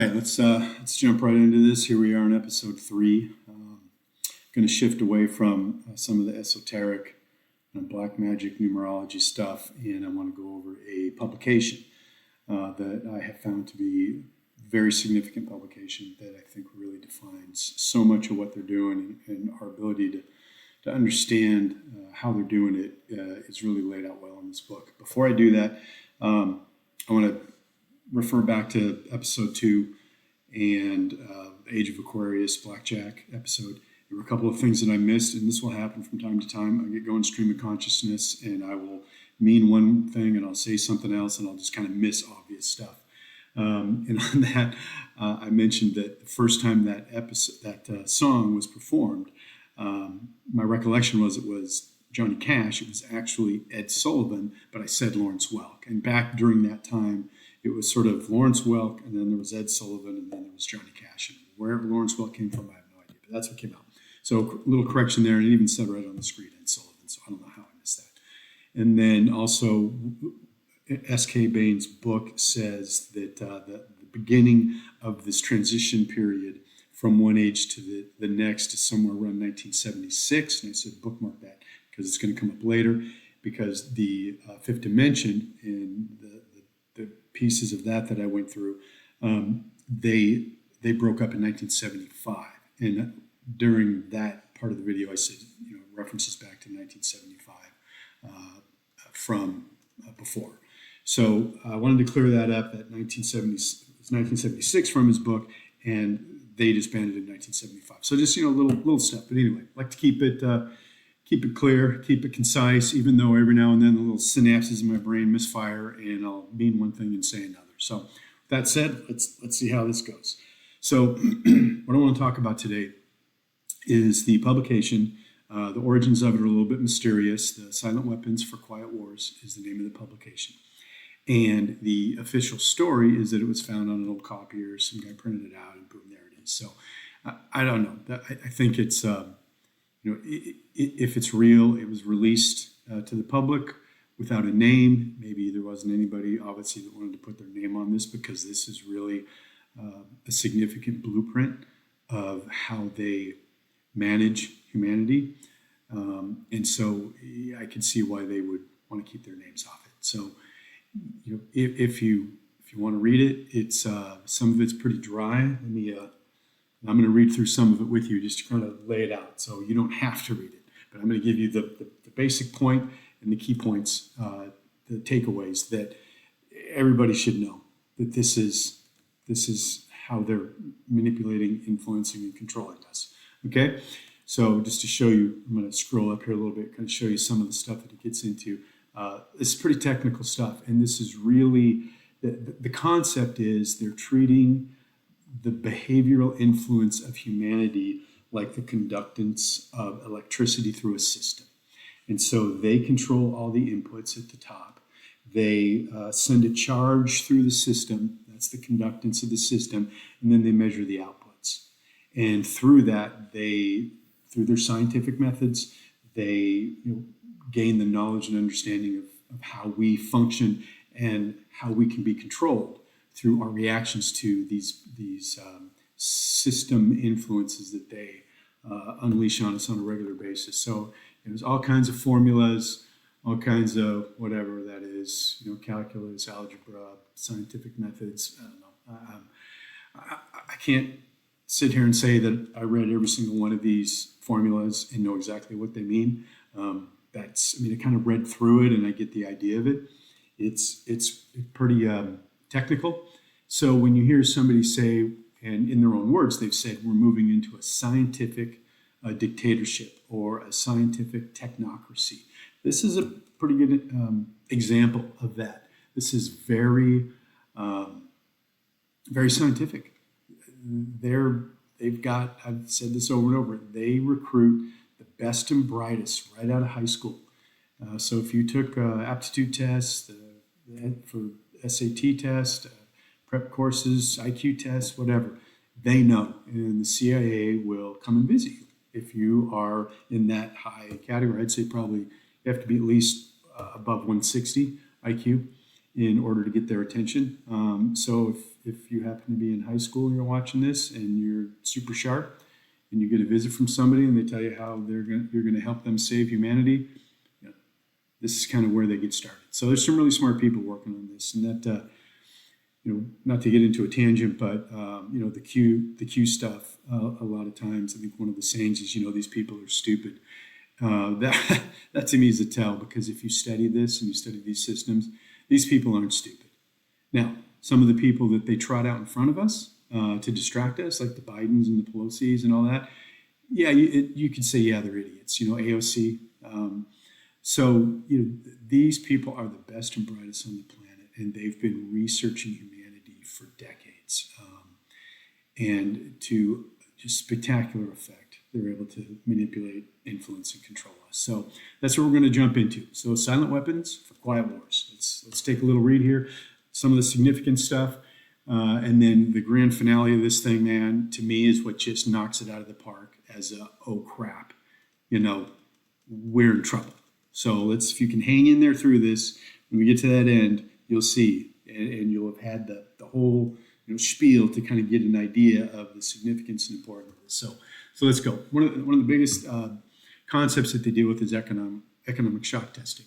Right, let's jump right into this. Here we are in episode 3. Going to shift away from some of the esoteric black magic numerology stuff, and I want to go over a publication that I have found to be a very significant publication that I think really defines so much of what they're doing, and our ability to understand how they're doing it is really laid out well in this book. Before I do that, I want to refer back to episode 2 and Age of Aquarius, Blackjack episode. There were a couple of things that I missed, and this will happen from time to time. I get going stream of consciousness, and I will mean one thing, and I'll say something else, and I'll just kind of miss obvious stuff. And on that, I mentioned that the first time that song was performed, my recollection was it was Johnny Cash. It was actually Ed Sullivan, but I said Lawrence Welk. And back during that time, it was sort of Lawrence Welk, and then there was Ed Sullivan, and then there was Johnny Cash. And where Lawrence Welk came from, I have no idea, but that's what came out. So a little correction there, and it even said right on the screen, Ed Sullivan, so I don't know how I missed that. And then also, S.K. Bain's book says that the beginning of this transition period from one age to the next is somewhere around 1976, and I said bookmark that because it's going to come up later, because the fifth dimension and the pieces of that I went through, they broke up in 1975, and during that part of the video, I said references back to 1975 from before. So I wanted to clear that up. That 1976 from his book, and they disbanded in 1975. So just little stuff. But anyway, I like to keep it clear, keep it concise, even though every now and then the little synapses in my brain misfire and I'll mean one thing and say another. So with that said, let's see how this goes. So what I want to talk about today is the publication. The origins of it are a little bit mysterious. The Silent Weapons for Quiet Wars is the name of the publication. And the official story is that it was found on an old copier. Some guy printed it out and boom, there it is. So I don't know. I think it's... if it's real, it was released to the public without a name. Maybe there wasn't anybody, obviously, that wanted to put their name on this, because this is really a significant blueprint of how they manage humanity. And so I can see why they would want to keep their names off it. So, if you want to read it, it's some of it's pretty dry. I'm going to read through some of it with you just to kind of lay it out, so you don't have to read it. But I'm going to give you the basic point and the key points, the takeaways that everybody should know, that this is how they're manipulating, influencing, and controlling us. Okay? So just to show you, I'm going to scroll up here a little bit, kind of show you some of the stuff that it gets into. This is pretty technical stuff, and this is really, the concept is they're treating the behavioral influence of humanity like the conductance of electricity through a system. And so they control all the inputs at the top. They send a charge through the system. That's the conductance of the system. And then they measure the outputs. And through that, through their scientific methods, they gain the knowledge and understanding of how we function and how we can be controlled through our reactions to these system influences that they unleash on us on a regular basis. So there's all kinds of formulas, all kinds of whatever that is, calculus, algebra, scientific methods. I don't know. I can't sit here and say that I read every single one of these formulas and know exactly what they mean. I kind of read through it and I get the idea of it. It's pretty technical. So when you hear somebody say, and in their own words, they've said, we're moving into a scientific dictatorship or a scientific technocracy. This is a pretty good example of that. This is very, very scientific. I've said this over and over, they recruit the best and brightest right out of high school. So if you took aptitude tests for SAT test, prep courses, IQ tests, whatever, they know. And the CIA will come and visit you. If you are in that high category, I'd say probably you have to be at least above 160 IQ in order to get their attention. So if you happen to be in high school and you're watching this and you're super sharp and you get a visit from somebody and they tell you how you're going to help them save humanity, this is kind of where they get started. So there's some really smart people working on this, and that, not to get into a tangent, but the Q stuff. A lot of times, I think one of the sayings is, these people are stupid. That to me is a tell, because if you study this and you study these systems, these people aren't stupid. Now, some of the people that they trot out in front of us to distract us, like the Bidens and the Pelosi's and all that, you could say, they're idiots. AOC. These people are the best and brightest on the planet, and they've been researching humanity for decades. And to just spectacular effect, they're able to manipulate, influence, and control us. So that's what we're going to jump into. So silent weapons for quiet wars. Let's take a little read here. Some of the significant stuff. And then the grand finale of this thing, man, to me is what just knocks it out of the park as oh crap, we're in trouble. So if you can hang in there through this, when we get to that end, you'll see, and you'll have had the whole spiel to kind of get an idea of the significance and importance of this. So let's go. One of the biggest concepts that they deal with is economic shock testing,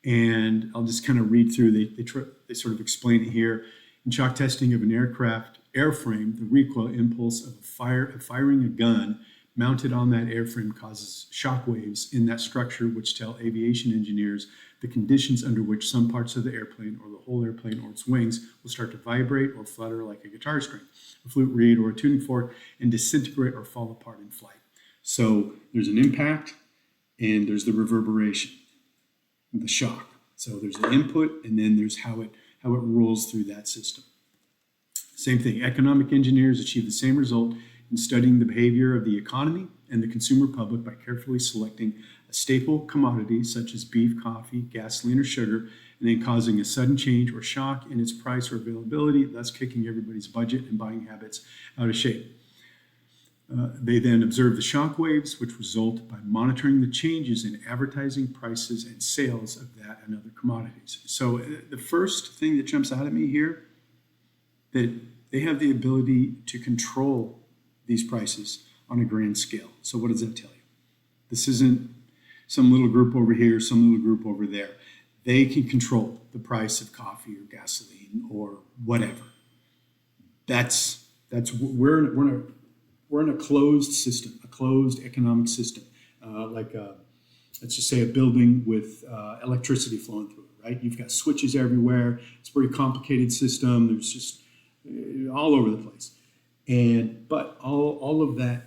and I'll just kind of read through. They sort of explain it here. In shock testing of an aircraft airframe, the recoil impulse of firing a gun mounted on that airframe causes shock waves in that structure, which tell aviation engineers the conditions under which some parts of the airplane or the whole airplane or its wings will start to vibrate or flutter like a guitar string, a flute reed, or a tuning fork, and disintegrate or fall apart in flight. So there's an impact and there's the reverberation, the shock. So there's the input, and then there's how it rolls through that system. Same thing. Economic engineers achieve the same result in studying the behavior of the economy and the consumer public by carefully selecting a staple commodity such as beef, coffee, gasoline, or sugar, and then causing a sudden change or shock in its price or availability, thus kicking everybody's budget and buying habits out of shape. They then observe the shock waves, which result by monitoring the changes in advertising prices and sales of that and other commodities. So the first thing that jumps out at me here, that they have the ability to control these prices on a grand scale. So what does that tell you? This isn't some little group over here, some little group over there. They can control the price of coffee or gasoline or whatever. We're in a closed system, a closed economic system, let's just say a building with electricity flowing through it, right? You've got switches everywhere. It's a very complicated system. There's just all over the place. But all of that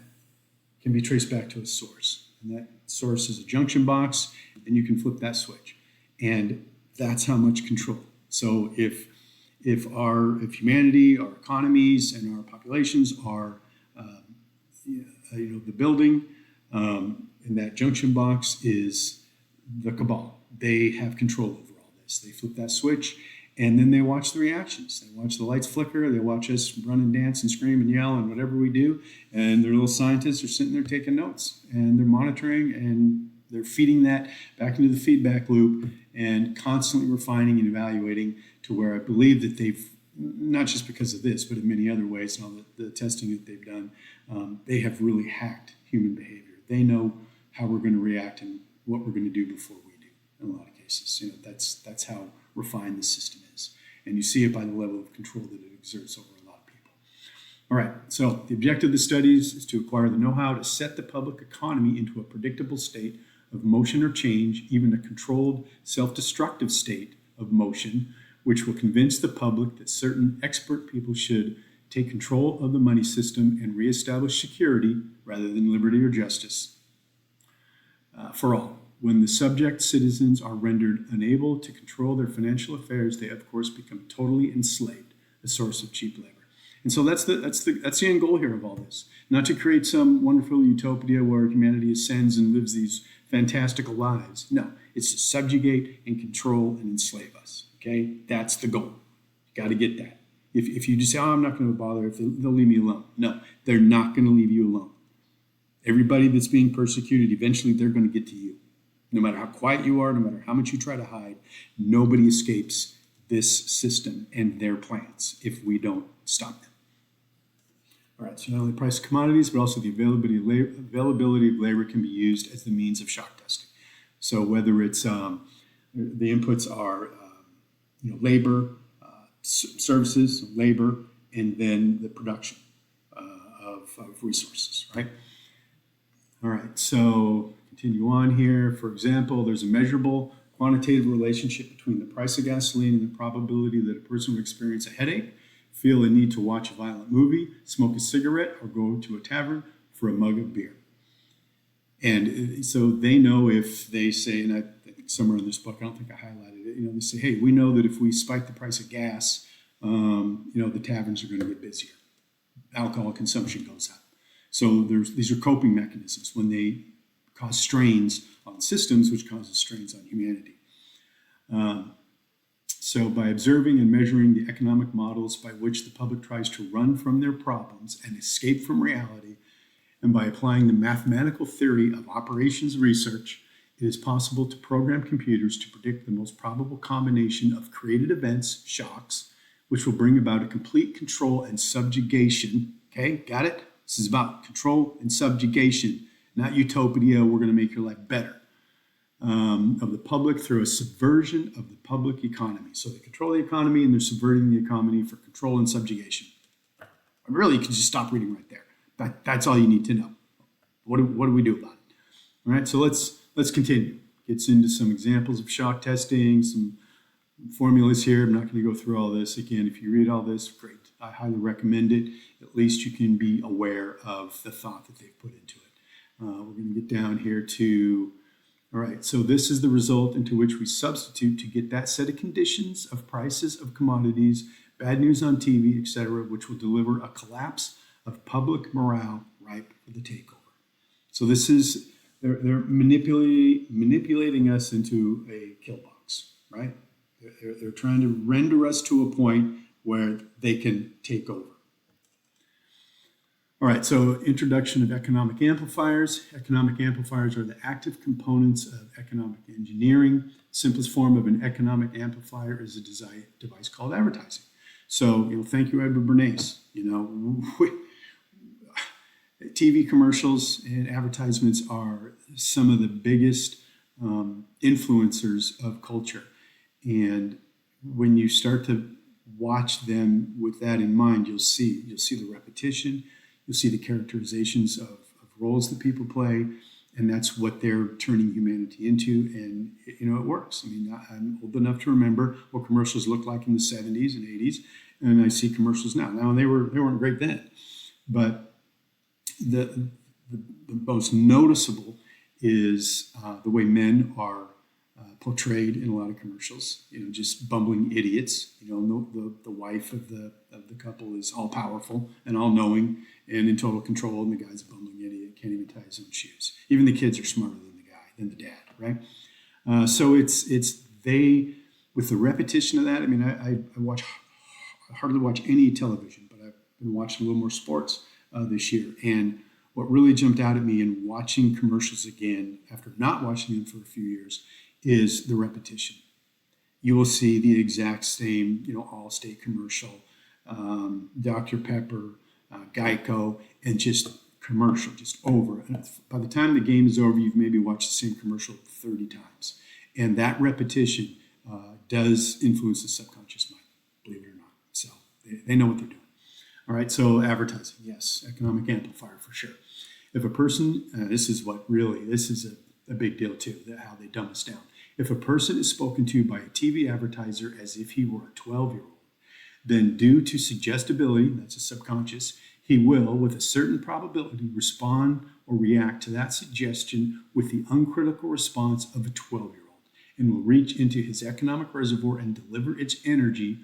can be traced back to a source. And that source is a junction box, and you can flip that switch. And that's how much control. So if humanity, our economies, and our populations are the building, and that junction box is the cabal. They have control over all this. They flip that switch, and then they watch the reactions. They watch the lights flicker. They watch us run and dance and scream and yell and whatever we do. And their little scientists are sitting there taking notes, and they're monitoring, and they're feeding that back into the feedback loop and constantly refining and evaluating to where I believe that they've, not just because of this, but in many other ways, and all the testing that they've done, they have really hacked human behavior. They know how we're going to react and what we're going to do before we do. In a lot of cases, that's how refined the system is, and you see it by the level of control that it exerts over a lot of people. All right. So the objective of the studies is to acquire the know-how to set the public economy into a predictable state of motion or change, even a controlled, self-destructive state of motion, which will convince the public that certain expert people should take control of the money system and reestablish security rather than liberty or justice for all. When the subject citizens are rendered unable to control their financial affairs, they of course become totally enslaved, a source of cheap labor. And so that's the end goal here of all this. Not to create some wonderful utopia where humanity ascends and lives these fantastical lives. No, it's to subjugate and control and enslave us. Okay, that's the goal. You got to get that. If you just say, I'm not going to bother, if they'll leave me alone. No, they're not going to leave you alone. Everybody that's being persecuted, eventually they're going to get to you. No matter how quiet you are, no matter how much you try to hide, nobody escapes this system and their plans if we don't stop them. All right, so not only the price of commodities, but also the availability of labor can be used as the means of shock testing. So whether it's the inputs are labor, services, labor, and then the production of resources, right? All right, so continue on here. For example, there's a measurable quantitative relationship between the price of gasoline and the probability that a person will experience a headache, feel a need to watch a violent movie, smoke a cigarette, or go to a tavern for a mug of beer. And so they know if they say, and I think somewhere in this book, I don't think I highlighted it, they say, hey, we know that if we spike the price of gas, the taverns are going to get busier. Alcohol consumption goes up. So these are coping mechanisms when they cause strains on systems, which causes strains on humanity. So by observing and measuring the economic models by which the public tries to run from their problems and escape from reality, and by applying the mathematical theory of operations research, it is possible to program computers to predict the most probable combination of created events, shocks, which will bring about a complete control and subjugation. Okay, got it? This is about control and subjugation, not utopia, we're going to make your life better, of the public through a subversion of the public economy. So they control the economy and they're subverting the economy for control and subjugation. Really, you can just stop reading right there. That's all you need to know. What do we do about it? All right, so let's continue. Gets into some examples of shock testing, some formulas here. I'm not going to go through all this. Again, if you read all this, great. I highly recommend it. At least you can be aware of the thought that they've put into it. We're going to get down here to, all right, so this is the result into which we substitute to get that set of conditions of prices of commodities, bad news on TV, etc., which will deliver a collapse of public morale ripe for the takeover. So this is, they're manipulating us into a kill box, right? They're trying to render us to a point where they can take over. All right, so introduction of economic amplifiers. Economic amplifiers are the active components of economic engineering. Simplest form of an economic amplifier is a device called advertising. So, thank you, Edward Bernays. TV commercials and advertisements are some of the biggest influencers of culture. And when you start to watch them with that in mind, you'll see the repetition, you'll see the characterizations of roles that people play, and that's what they're turning humanity into. And it works. I mean, I'm old enough to remember what commercials looked like in the 70s and 80s, and I see commercials now. Now they weren't great then, but the most noticeable is the way men are portrayed in a lot of commercials. Just bumbling idiots. The wife of the couple is all powerful and all knowing and in total control, and the guy's a bumbling idiot, can't even tie his own shoes. Even the kids are smarter than the dad, right? So it's they, with the repetition of that. I mean, I hardly watch any television, but I've been watching a little more sports this year. And what really jumped out at me in watching commercials again, after not watching them for a few years, is the repetition. You will see the exact same, Allstate commercial, Dr. Pepper, Geico, and just commercial, just over. And by the time the game is over, you've maybe watched the same commercial 30 times. And that repetition does influence the subconscious mind, believe it or not. So they know what they're doing. All right, so advertising, yes, economic amplifier for sure. If a person, this is a big deal too, how they dumb us down. If a person is spoken to by a TV advertiser as if he were a 12-year-old, then due to suggestibility, that's a subconscious, he will, with a certain probability, respond or react to that suggestion with the uncritical response of a 12-year-old and will reach into his economic reservoir and deliver its energy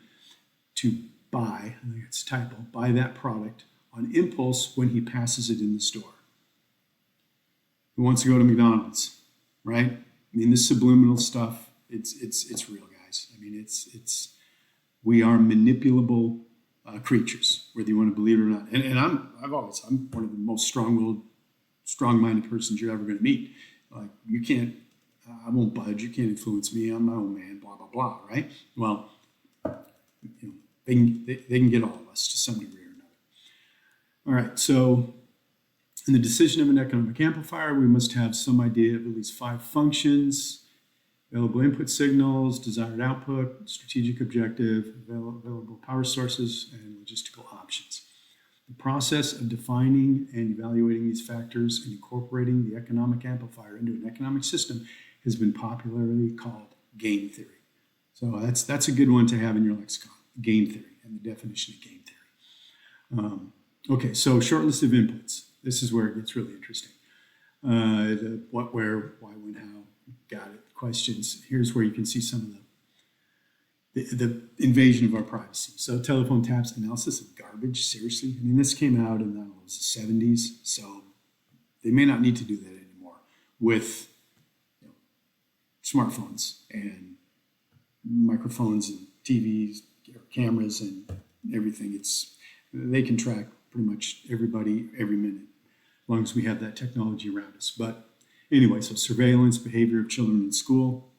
to buy, I think it's a typo, buy that product on impulse when he passes it in the store. Who wants to go to McDonald's, right? I mean, this subliminal stuff, it's real, guys. I mean, we are manipulable creatures, whether you want to believe it or not. And I'm one of the most strong-willed, strong-minded persons you're ever going to meet. Like, you can't, I won't budge. You can't influence me. I'm my own man, blah, blah, blah, right? Well, they can get all of us to some degree or another. All right, so in the decision of an economic amplifier, we must have some idea of at least 5 functions: available input signals, desired output, strategic objective, available power sources, and logistical options. The process of defining and evaluating these factors and incorporating the economic amplifier into an economic system has been popularly called game theory. So that's a good one to have in your lexicon, game theory, and the definition of game theory. Okay, so short list of inputs. This is where it gets really interesting. The what, where, why, when, how, got it, questions. Here's where you can see some of the invasion of our privacy. So telephone taps, analysis of garbage, seriously? I mean, this came out in, I don't know, it was the 70s, so they may not need to do that anymore with smartphones and microphones and TVs, cameras and everything. They can track pretty much everybody every minute, as long as we have that technology around us. But anyway, so surveillance, behavior of children in school.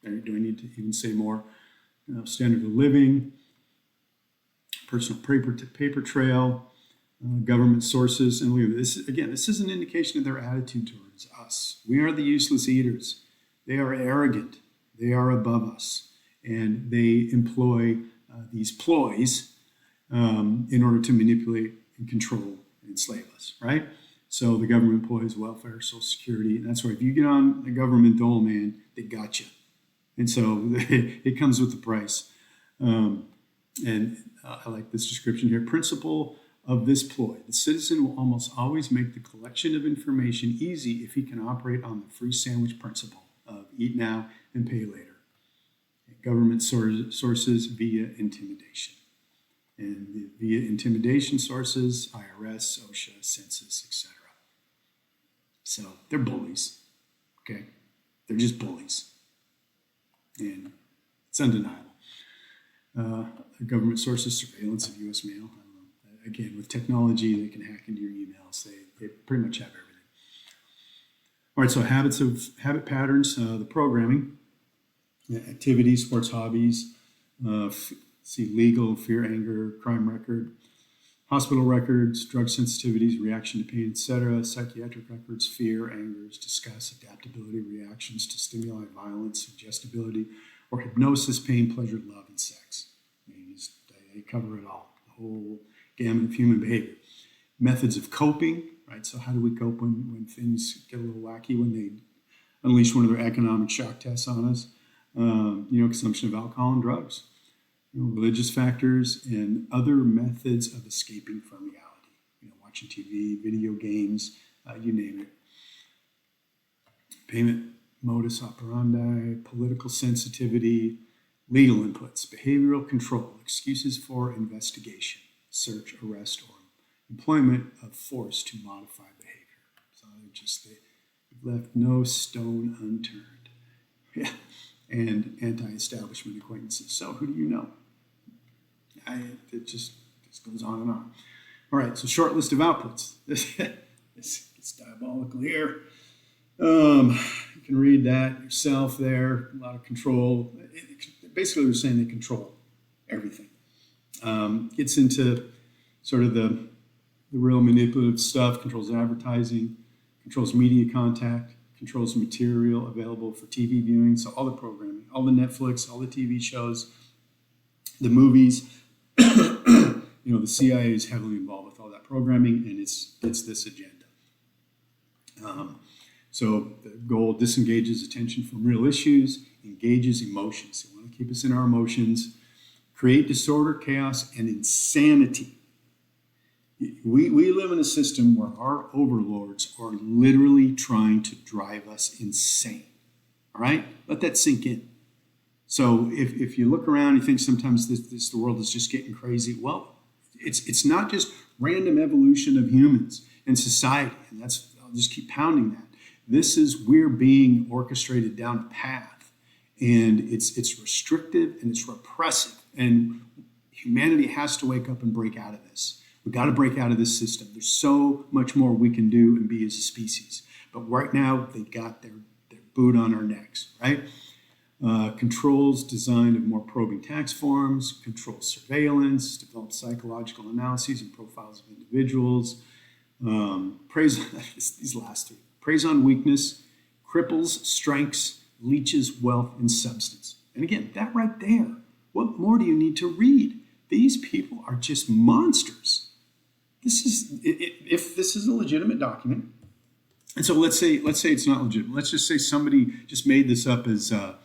Do I need to even say more? Standard of living, personal paper trail, government sources. And look at this. Again, this is an indication of their attitude towards us. We are the useless eaters. They are arrogant. They are above us. And they employ these ploys in order to manipulate and control and enslave us, right? So the government employs welfare, Social Security, and that's why if you get on the government dole, man, they got you. And so it comes with the price. I like this description here. Principle of this ploy: the citizen will almost always make the collection of information easy if he can operate on the free sandwich principle of eat now and pay later. Government sources via intimidation. And via intimidation sources, IRS, OSHA, census, etc. So they're bullies, okay? They're just bullies. And it's undeniable. Government sources, surveillance of U.S. mail. I don't know. Again, with technology, they can hack into your emails. They pretty much have everything. All right, so habit patterns, the programming, activities, sports, hobbies, see legal, fear, anger, crime record, hospital records, drug sensitivities, reaction to pain, etc., psychiatric records, fear, angers, disgust, adaptability, reactions to stimuli, violence, suggestibility, or hypnosis, pain, pleasure, love, and sex. I mean, they cover it all, the whole gamut of human behavior. Methods of coping, right? So how do we cope when things get a little wacky, when they unleash one of their economic shock tests on us? Consumption of alcohol and drugs. Religious factors, and other methods of escaping from reality. Watching TV, video games, you name it. Payment modus operandi, political sensitivity, legal inputs, behavioral control, excuses for investigation, search, arrest, or employment of force to modify behavior. So they've left no stone unturned. Yeah. And anti-establishment acquaintances. So who do you know? It just goes on and on. All right, so short list of outputs. It's diabolical here. You can read that yourself there. A lot of control. Basically, they're saying they control everything. Gets into sort of the real manipulative stuff. Controls advertising. Controls media contact. Controls material available for TV viewing. So all the programming, all the Netflix, all the TV shows, the movies. The CIA is heavily involved with all that programming, and it's this agenda. So the goal disengages attention from real issues, engages emotions. They want to keep us in our emotions, create disorder, chaos, and insanity. We live in a system where our overlords are literally trying to drive us insane. All right? Let that sink in. So if you look around, you think sometimes the world is just getting crazy. Well, it's not just random evolution of humans and society, and I'll just keep pounding that. This is we're being orchestrated down a path, and it's restrictive and it's repressive, and humanity has to wake up and break out of this. We've got to break out of this system. There's so much more we can do and be as a species, but right now they've got their boot on our necks, right? Controls design of more probing tax forms, control surveillance, develop psychological analyses and profiles of individuals. Preys these last three. Preys on weakness, cripples strengths, leeches wealth and substance. And again, that right there, what more do you need to read? These people are just monsters. This is, if this is a legitimate document, and so let's say it's not legitimate. Let's just say somebody just made this up as a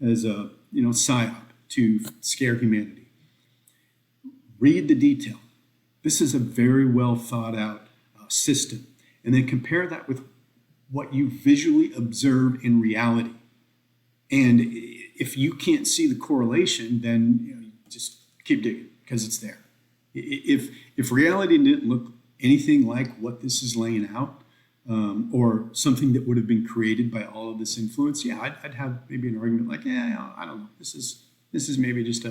psyop to scare humanity. Read the detail. This is a very well thought out system, and then compare that with what you visually observe in reality. And if you can't see the correlation, then you just keep digging because it's there. If reality didn't look anything like what this is laying out, or something that would have been created by all of this influence, I'd have maybe an argument like, I don't know, this is maybe just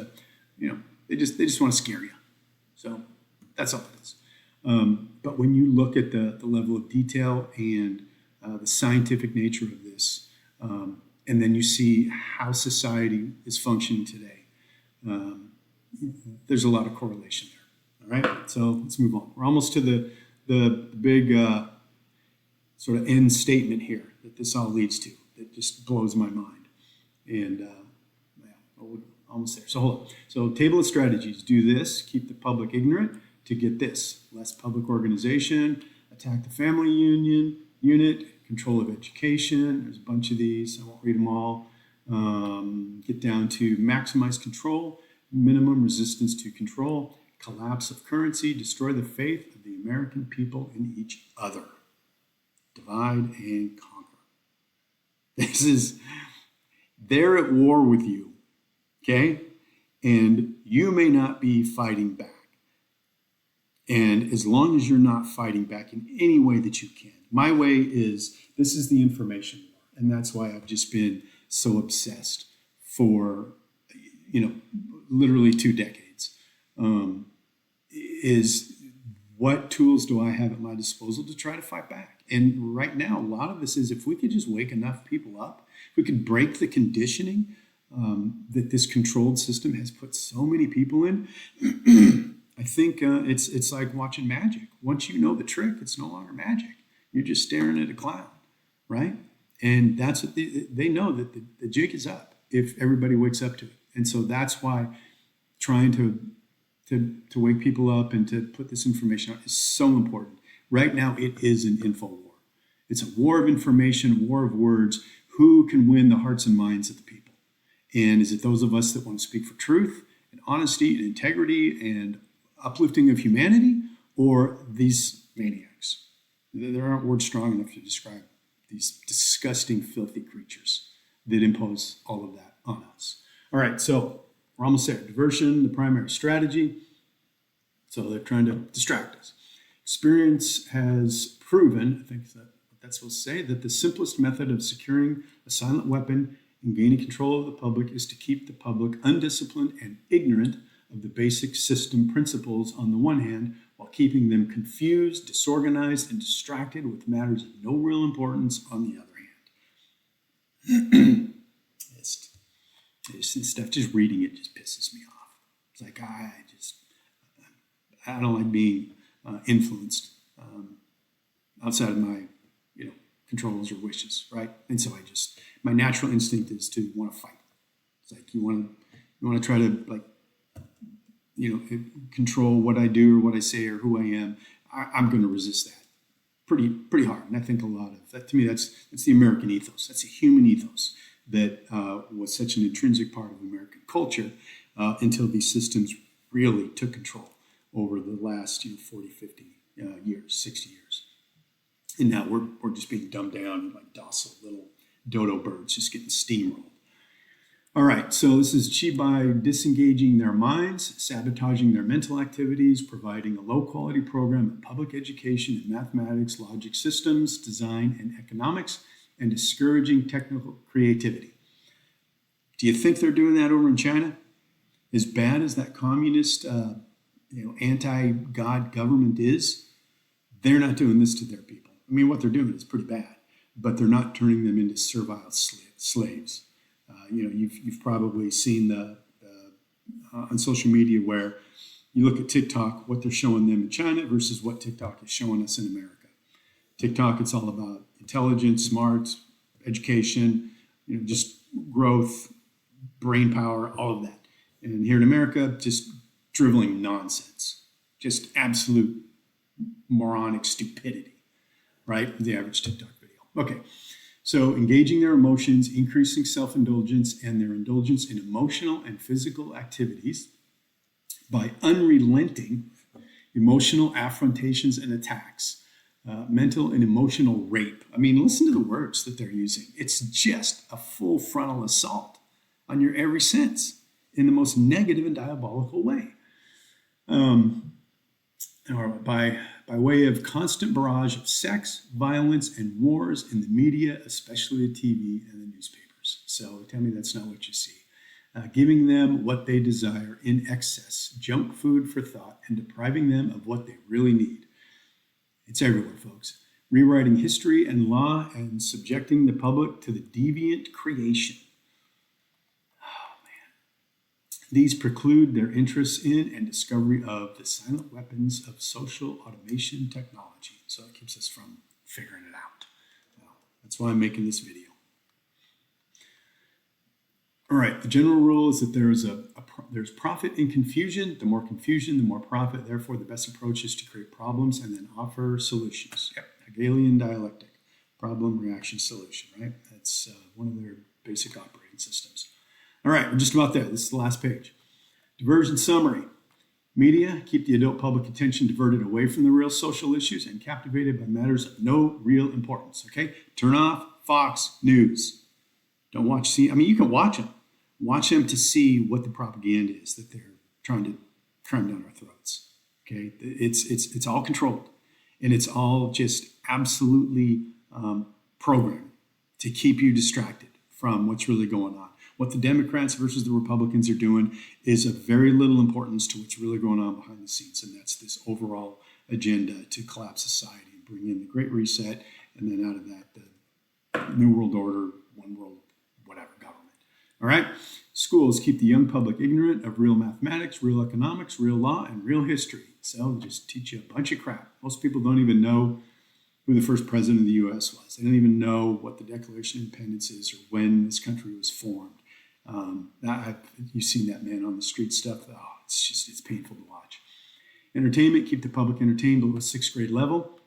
they just want to scare you. So that's all it is. But when you look at the level of detail and the scientific nature of this, and then you see how society is functioning today, there's a lot of correlation there. All right, so let's move on. We're almost to the big sort of end statement here that this all leads to. That just blows my mind. And we're almost there. So hold on. So table of strategies. Do this. Keep the public ignorant to get this. Less public organization. Attack the family unit. Control of education. There's a bunch of these. I won't read them all. Get down to maximize control. Minimum resistance to control. Collapse of currency. Destroy the faith of the American people in each other. Divide and conquer. They're at war with you, okay? And you may not be fighting back. And as long as you're not fighting back in any way that you can, my way is, this is the information war. And that's why I've just been so obsessed for, literally 2 decades, is what tools do I have at my disposal to try to fight back? And right now, a lot of this is, if we could just wake enough people up, if we could break the conditioning that this controlled system has put so many people in, I think it's like watching magic. Once you know the trick, it's no longer magic. You're just staring at a clown, right? And that's what they know, that the jig is up if everybody wakes up to it. And so that's why trying to wake people up and to put this information out is so important. Right now, it is an info war. It's a war of information, a war of words. Who can win the hearts and minds of the people? And is it those of us that want to speak for truth and honesty and integrity and uplifting of humanity, or these maniacs? There aren't words strong enough to describe these disgusting, filthy creatures that impose all of that on us. All right, so we're almost there. Diversion, the primary strategy. So they're trying to distract us. Experience has proven, I think that's supposed to say, that the simplest method of securing a silent weapon and gaining control of the public is to keep the public undisciplined and ignorant of the basic system principles on the one hand, while keeping them confused, disorganized, and distracted with matters of no real importance on the other hand. This stuff, just reading it just pisses me off. It's like, I don't like being influenced outside of my controls or wishes, right? And so my natural instinct is to want to fight. It's like you want to try to control what I do or what I say or who I am. I'm going to resist that pretty hard. And I think a lot of that, to me, that's the American ethos. That's a human ethos that was such an intrinsic part of American culture until these systems really took control over the last 40, 50 years, 60 years. And now we're just being dumbed down like docile little dodo birds just getting steamrolled. All right, so this is achieved by disengaging their minds, sabotaging their mental activities, providing a low-quality program in public education in mathematics, logic systems, design, and economics, and discouraging technical creativity. Do you think they're doing that over in China? As bad as that communist, anti-God government is, they're not doing this to their people. I mean, what they're doing is pretty bad, but they're not turning them into servile slaves. You've probably seen on social media where you look at TikTok, what they're showing them in China versus what TikTok is showing us in America. TikTok, it's all about intelligence, smart, education, just growth, brain power, all of that. And here in America, just driveling nonsense, just absolute moronic stupidity, right? The average TikTok video. Okay, so engaging their emotions, increasing self-indulgence, and their indulgence in emotional and physical activities by unrelenting emotional affrontations and attacks, mental and emotional rape. I mean, listen to the words that they're using. It's just a full frontal assault on your every sense in the most negative and diabolical way. By way of constant barrage of sex, violence, and wars in the media, especially the TV and the newspapers. So tell me that's not what you see. Giving them what they desire in excess, junk food for thought, and depriving them of what they really need. It's everywhere, folks. Rewriting history and law and subjecting the public to the deviant creation. Oh, man. These preclude their interests in and discovery of the silent weapons of social automation technology. So it keeps us from figuring it out. Well, that's why I'm making this video. All right, the general rule is that there's profit in confusion. The more confusion, the more profit. Therefore, the best approach is to create problems and then offer solutions. Yep, Hegelian dialectic, problem, reaction, solution, right? That's one of their basic operating systems. All right, we're just about there. This is the last page. Diversion summary. Media keep the adult public attention diverted away from the real social issues and captivated by matters of no real importance, okay? Turn off Fox News. Don't watch, you can watch them. Watch them to see what the propaganda is that they're trying to cram down our throats. Okay, it's all controlled, and it's all just absolutely programmed to keep you distracted from what's really going on. What the Democrats versus the Republicans are doing is of very little importance to what's really going on behind the scenes, and that's this overall agenda to collapse society and bring in the Great Reset, and then out of that, the New World Order, One World, whatever government. All right, schools keep the young public ignorant of real mathematics, real economics, real law, and real history. So they just teach you a bunch of crap. Most people don't even know who the first president of the U.S. was. They don't even know what the Declaration of Independence is or when this country was formed. You've seen that, man, on the street stuff. Oh, it's painful to watch. Entertainment, keep the public entertained below the 6th grade level.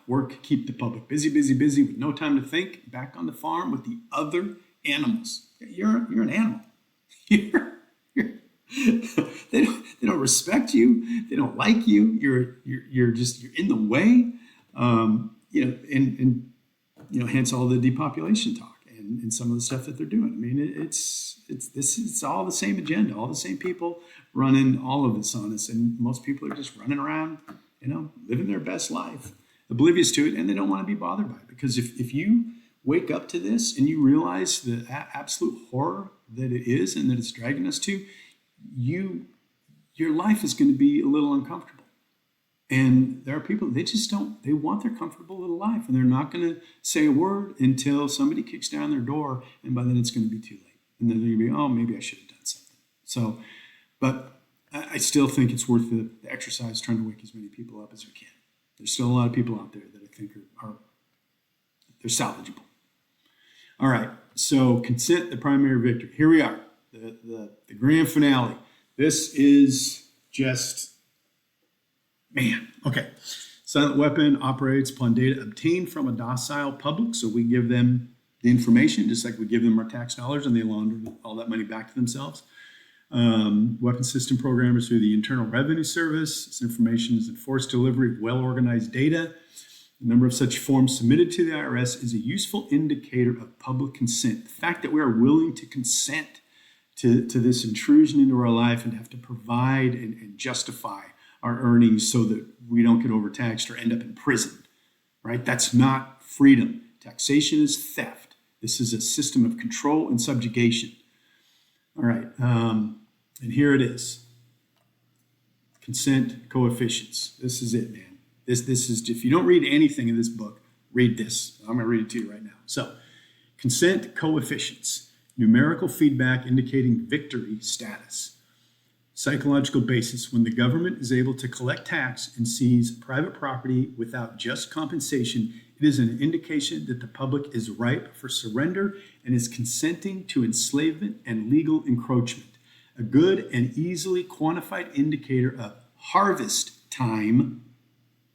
Work, keep the public busy with no time to think. Back on the farm with the other animals. You're an animal. They don't respect you. They don't like you. You're in the way. Hence all the depopulation talk and some of the stuff that they're doing. I mean, it's all the same agenda, all the same people running all of this on us, and most people are just running around, living their best life, oblivious to it, and they don't want to be bothered by it. Because if you wake up to this and you realize the absolute horror that it is and that it's dragging us to, your life is going to be a little uncomfortable. And there are people, they want their comfortable little life, and they're not going to say a word until somebody kicks down their door, and by then it's going to be too late. And then they're going to be, oh, maybe I should have done something. So, but I still think it's worth the exercise trying to wake as many people up as we can. There's still a lot of people out there that I think they're salvageable. All right, so consent, the primary victory. Here we are, the grand finale. This is just, man, okay. Silent weapon operates upon data obtained from a docile public, so we give them the information, just like we give them our tax dollars, and they launder all that money back to themselves. Weapon system programmers through the Internal Revenue Service. This information is enforced delivery of well-organized data. The number of such forms submitted to the IRS is a useful indicator of public consent. The fact that we are willing to consent to this intrusion into our life and have to provide and justify our earnings so that we don't get overtaxed or end up in prison, right? That's not freedom. Taxation is theft. This is a system of control and subjugation. All right, and here it is. Consent coefficients. This is it, man. This is, if you don't read anything in this book, read this. I'm going to read it to you right now. So, Consent coefficients, numerical feedback indicating victory status. Psychological basis, when the government is able to collect tax and seize private property without just compensation, it is an indication that the public is ripe for surrender and is consenting to enslavement and legal encroachment. A good and easily quantified indicator of harvest time.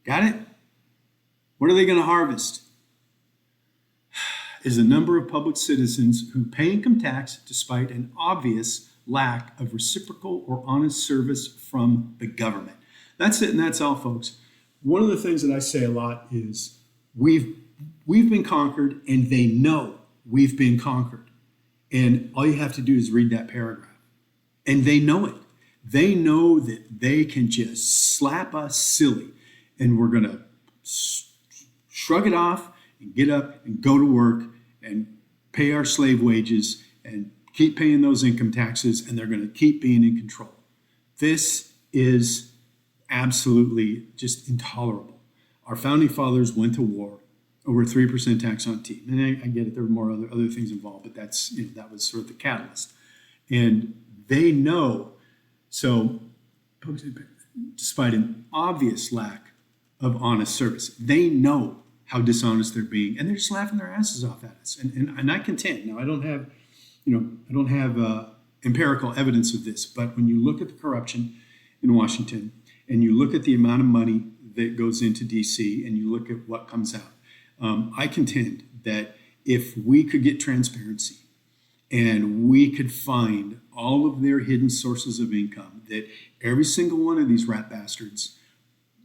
Got it? What are they going to harvest? Is the number of public citizens who pay income tax despite an obvious lack of reciprocal or honest service from the government. That's it, and that's all, folks. One of the things that I say a lot is we've been conquered, and they know we've been conquered. And all you have to do is read that paragraph. And they know it. They know that they can just slap us silly, and we're going to shrug it off and get up and go to work and pay our slave wages and keep paying those income taxes, and they're going to keep being in control. This is absolutely just intolerable. Our founding fathers went to war over 3% tax on tea. And I get it, there were more other things involved, but that's, that was sort of the catalyst. And they know, so despite an obvious lack of honest service, they know how dishonest they're being, and they're just laughing their asses off at us. And I contend, now I don't have empirical evidence of this, but when you look at the corruption in Washington, and you look at the amount of money that goes into DC, and you look at what comes out, I contend that if we could get transparency and we could find all of their hidden sources of income, that every single one of these rat bastards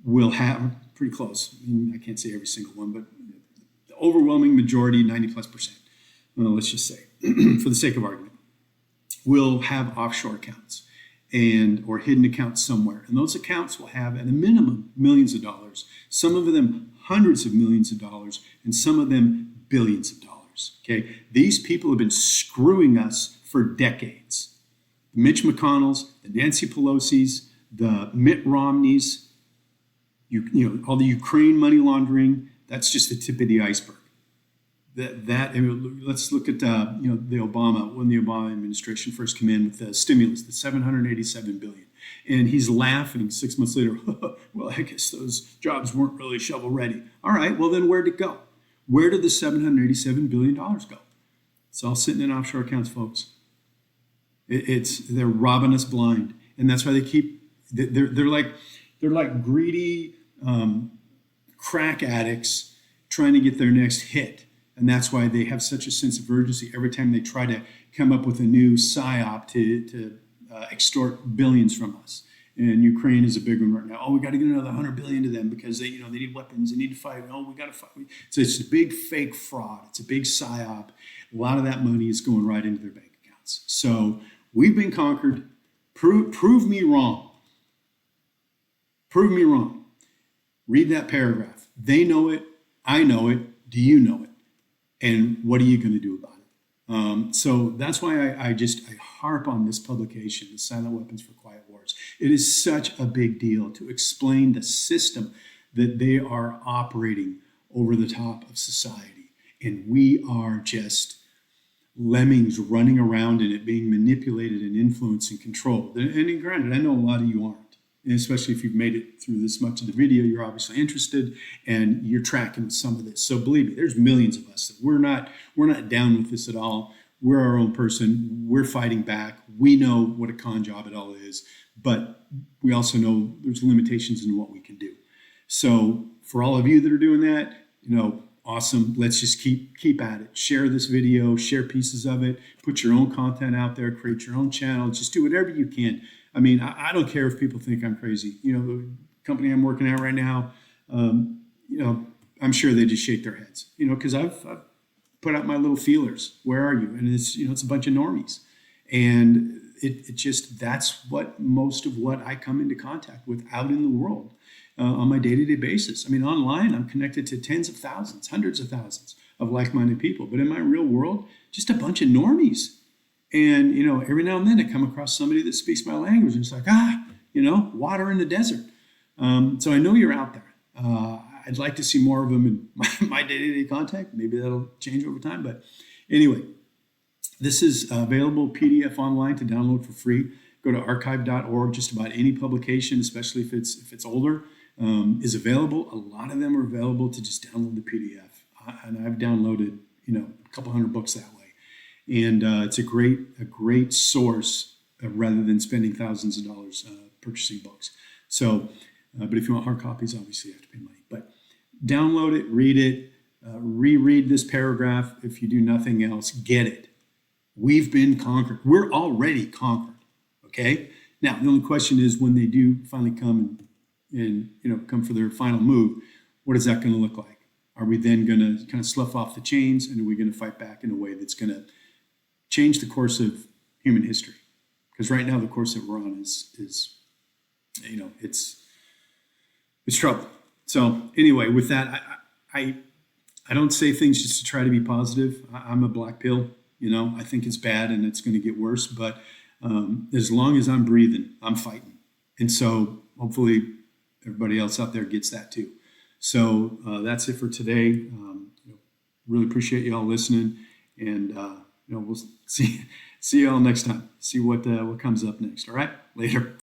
will have, pretty close, I can't say every single one, but the overwhelming majority, 90+%, well, let's just say, for the sake of argument, will have offshore accounts and or hidden accounts somewhere. And those accounts will have, at a minimum, millions of dollars, some of them hundreds of millions of dollars, and some of them billions of dollars. Okay, these people have been screwing us for decades. The Mitch McConnells, the Nancy Pelosi's, the Mitt Romneys, all the Ukraine money laundering, that's just the tip of the iceberg. Let's look at the Obama, when the Obama administration first came in with the stimulus, the $787 billion, and he's laughing 6 months later. Well, I guess those jobs weren't really shovel ready. All right, well then where'd it go? Where did the $787 billion go? It's all sitting in offshore accounts, folks. They're robbing us blind, and that's why they're like greedy crack addicts trying to get their next hit. And that's why they have such a sense of urgency every time they try to come up with a new psyop to extort billions from us. And Ukraine is a big one right now. Oh, we got to get another 100 billion to them because they need weapons. They need to fight. Oh, we got to fight. So it's a big fake fraud. It's a big psyop. A lot of that money is going right into their bank accounts. So we've been conquered. Prove me wrong. Prove me wrong. Read that paragraph. They know it. I know it. Do you know it? And what are you going to do about it? So that's why I harp on this publication, The Silent Weapons for Quiet Wars. It is such a big deal to explain the system that they are operating over the top of society. And we are just lemmings running around in it, being manipulated and influenced and controlled. And granted, I know a lot of you aren't. And especially if you've made it through this much of the video, you're obviously interested and you're tracking some of this. So believe me, there's millions of us that we're not down with this at all. We're our own person. We're fighting back. We know what a con job it all is, but we also know there's limitations in what we can do. So for all of you that are doing that, awesome. Let's just keep at it. Share this video, share pieces of it, put your own content out there, create your own channel. Just do whatever you can. I mean, I don't care if people think I'm crazy. The company I'm working at right now, I'm sure they just shake their heads, because I've put out my little feelers. Where are you? And it's a bunch of normies. And it just, that's what most of what I come into contact with out in the world on my day-to-day basis. I mean, online, I'm connected to tens of thousands, hundreds of thousands of like-minded people. But in my real world, just a bunch of normies. And, every now and then I come across somebody that speaks my language and it's like, water in the desert. So I know you're out there. I'd like to see more of them in my day-to-day contact. Maybe that'll change over time. But Anyway, this is available PDF online to download for free. Go to archive.org. Just about any publication, especially if it's older, is available. A lot of them are available to just download the PDF. And I've downloaded, a couple hundred books that way. And it's a great source rather than spending thousands of dollars purchasing books. So, but if you want hard copies, obviously you have to pay money. But download it, read it, reread this paragraph. If you do nothing else, get it. We've been conquered. We're already conquered. Okay. Now the only question is when they do finally come and come for their final move, what is that going to look like? Are we then going to kind of slough off the chains, and are we going to fight back in a way that's going to change the course of human history? Because right now the course that we're on is it's trouble. So anyway, with that, I don't say things just to try to be positive. I'm a black pill. I think it's bad and it's going to get worse. But as long as I'm breathing, I'm fighting. And so hopefully everybody else out there gets that too. So that's it for today. Really appreciate you all listening, and we'll see you all next time. See what comes up next. All right, later.